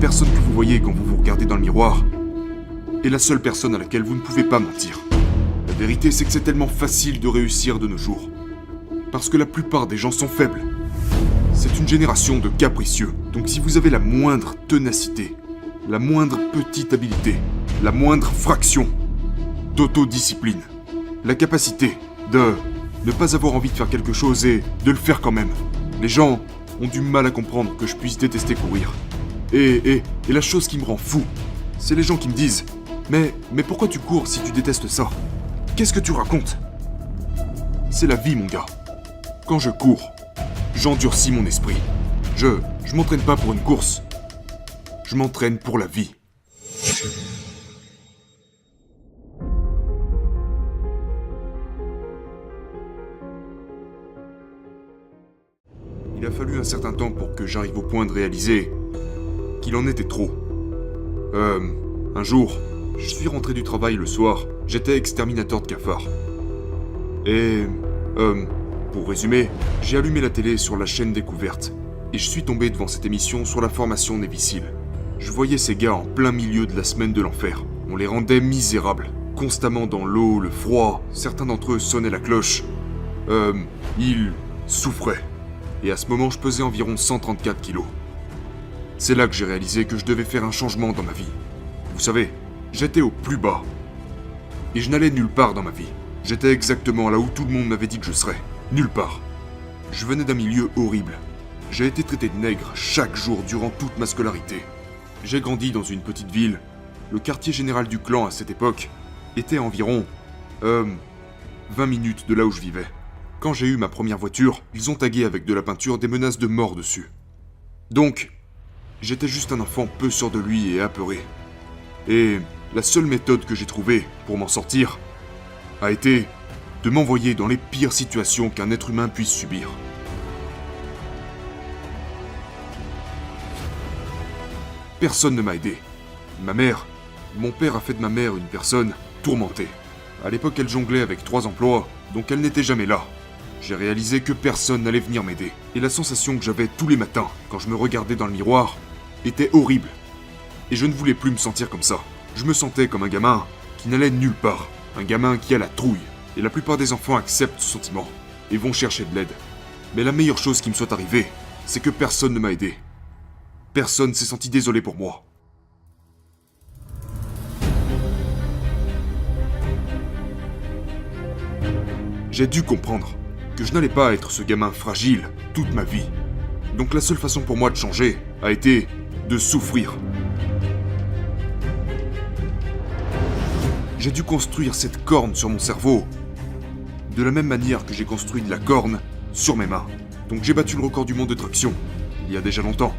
personne que vous voyez quand vous vous regardez dans le miroir est la seule personne à laquelle vous ne pouvez pas mentir. La vérité, c'est que c'est tellement facile de réussir de nos jours. Parce que la plupart des gens sont faibles. C'est une génération de capricieux. Donc si vous avez la moindre ténacité, la moindre petite habileté, la moindre fraction d'autodiscipline, la capacité de ne pas avoir envie de faire quelque chose et de le faire quand même, les gens ont du mal à comprendre que je puisse détester courir. Et la chose qui me rend fou, c'est les gens qui me disent « Mais pourquoi tu cours si tu détestes ça? Qu'est-ce que tu racontes ?» C'est la vie, mon gars. Quand je cours, j'endurcis mon esprit. Je m'entraîne pas pour une course. Je m'entraîne pour la vie. Il a fallu un certain temps pour que j'arrive au point de réaliser qu'il en était trop. Un jour, je suis rentré du travail le soir, j'étais exterminateur de cafards. Et, pour résumer, j'ai allumé la télé sur la chaîne Découverte, et je suis tombé devant cette émission sur la formation Navy Seal. Je voyais ces gars en plein milieu de la semaine de l'enfer. On les rendait misérables, constamment dans l'eau, le froid, certains d'entre eux sonnaient la cloche. Ils souffraient. Et à ce moment, je pesais environ 134 kilos. C'est là que j'ai réalisé que je devais faire un changement dans ma vie. Vous savez, j'étais au plus bas. Et je n'allais nulle part dans ma vie. J'étais exactement là où tout le monde m'avait dit que je serais. Nulle part. Je venais d'un milieu horrible. J'ai été traité de nègre chaque jour durant toute ma scolarité. J'ai grandi dans une petite ville. Le quartier général du clan à cette époque était à environ 20 minutes de là où je vivais. Quand j'ai eu ma première voiture, ils ont tagué avec de la peinture des menaces de mort dessus. Donc, j'étais juste un enfant peu sûr de lui et apeuré. Et la seule méthode que j'ai trouvée pour m'en sortir a été de m'envoyer dans les pires situations qu'un être humain puisse subir. Personne ne m'a aidé. Mon père a fait de ma mère une personne tourmentée. À l'époque, elle jonglait avec 3 emplois, donc elle n'était jamais là. J'ai réalisé que personne n'allait venir m'aider. Et la sensation que j'avais tous les matins, quand je me regardais dans le miroir, était horrible. Et je ne voulais plus me sentir comme ça. Je me sentais comme un gamin qui n'allait nulle part. Un gamin qui a la trouille. Et la plupart des enfants acceptent ce sentiment et vont chercher de l'aide. Mais la meilleure chose qui me soit arrivée, c'est que personne ne m'a aidé. Personne s'est senti désolé pour moi. J'ai dû comprendre que je n'allais pas être ce gamin fragile toute ma vie. Donc la seule façon pour moi de changer a été de souffrir. J'ai dû construire cette corne sur mon cerveau de la même manière que j'ai construit de la corne sur mes mains. Donc j'ai battu le record du monde de traction, il y a déjà longtemps.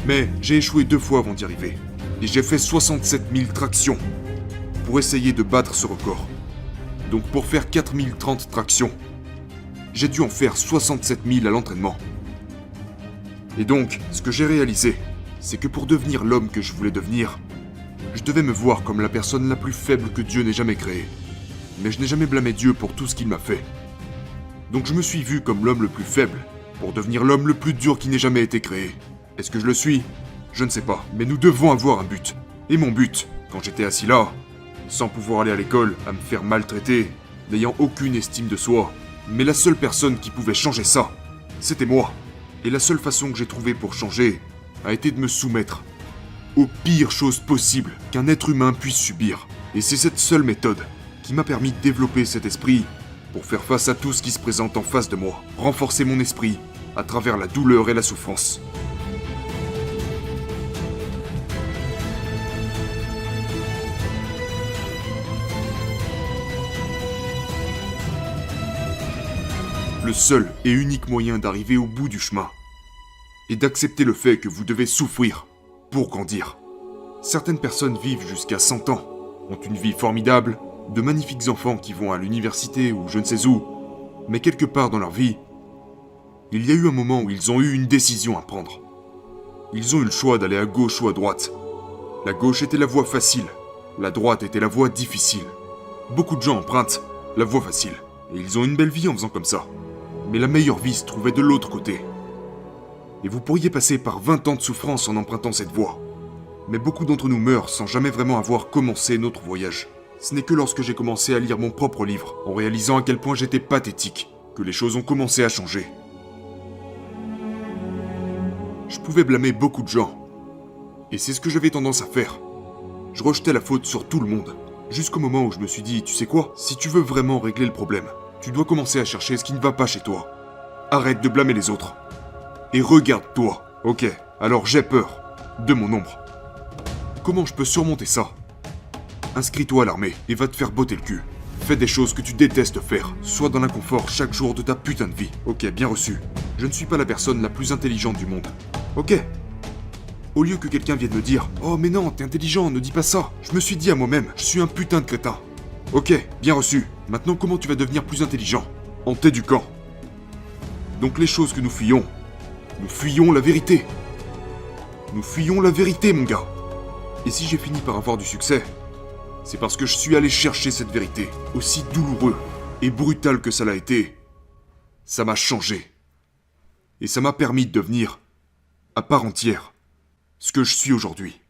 Mais j'ai échoué 2 fois avant d'y arriver. Et j'ai fait 67 000 tractions pour essayer de battre ce record. Donc pour faire 4030 tractions, j'ai dû en faire 67 000 à l'entraînement. Et donc, ce que j'ai réalisé, c'est que pour devenir l'homme que je voulais devenir, je devais me voir comme la personne la plus faible que Dieu n'ait jamais créée. Mais je n'ai jamais blâmé Dieu pour tout ce qu'il m'a fait. Donc je me suis vu comme l'homme le plus faible, pour devenir l'homme le plus dur qui n'ait jamais été créé. Est-ce que je le suis? Je ne sais pas, mais nous devons avoir un but. Et mon but, quand j'étais assis là, sans pouvoir aller à l'école, à me faire maltraiter, n'ayant aucune estime de soi, mais la seule personne qui pouvait changer ça, c'était moi. Et la seule façon que j'ai trouvée pour changer a été de me soumettre aux pires choses possibles qu'un être humain puisse subir. Et c'est cette seule méthode qui m'a permis de développer cet esprit pour faire face à tout ce qui se présente en face de moi, renforcer mon esprit à travers la douleur et la souffrance. Le seul et unique moyen d'arriver au bout du chemin est d'accepter le fait que vous devez souffrir pour grandir. Certaines personnes vivent jusqu'à 100 ans, ont une vie formidable, de magnifiques enfants qui vont à l'université ou je ne sais où, mais quelque part dans leur vie, il y a eu un moment où ils ont eu une décision à prendre. Ils ont eu le choix d'aller à gauche ou à droite. La gauche était la voie facile, la droite était la voie difficile. Beaucoup de gens empruntent la voie facile, et ils ont une belle vie en faisant comme ça. Mais la meilleure vie se trouvait de l'autre côté. Et vous pourriez passer par 20 ans de souffrance en empruntant cette voie. Mais beaucoup d'entre nous meurent sans jamais vraiment avoir commencé notre voyage. Ce n'est que lorsque j'ai commencé à lire mon propre livre, en réalisant à quel point j'étais pathétique, que les choses ont commencé à changer. Je pouvais blâmer beaucoup de gens. Et c'est ce que j'avais tendance à faire. Je rejetais la faute sur tout le monde. Jusqu'au moment où je me suis dit, tu sais quoi, si tu veux vraiment régler le problème, tu dois commencer à chercher ce qui ne va pas chez toi. Arrête de blâmer les autres. Et regarde-toi. Ok, alors j'ai peur. De mon ombre. Comment je peux surmonter ça? Inscris-toi à l'armée et va te faire botter le cul. Fais des choses que tu détestes faire. Sois dans l'inconfort chaque jour de ta putain de vie. Ok, bien reçu. Je ne suis pas la personne la plus intelligente du monde. Ok. Au lieu que quelqu'un vienne me dire « Oh mais non, t'es intelligent, ne dis pas ça », je me suis dit à moi-même « Je suis un putain de crétin ». Ok, bien reçu. Maintenant, comment tu vas devenir plus intelligent? En t'éduquant. Donc les choses que nous fuyons la vérité. Nous fuyons la vérité, mon gars. Et si j'ai fini par avoir du succès, c'est parce que je suis allé chercher cette vérité. Aussi douloureux et brutal que ça l'a été, ça m'a changé. Et ça m'a permis de devenir, à part entière, ce que je suis aujourd'hui.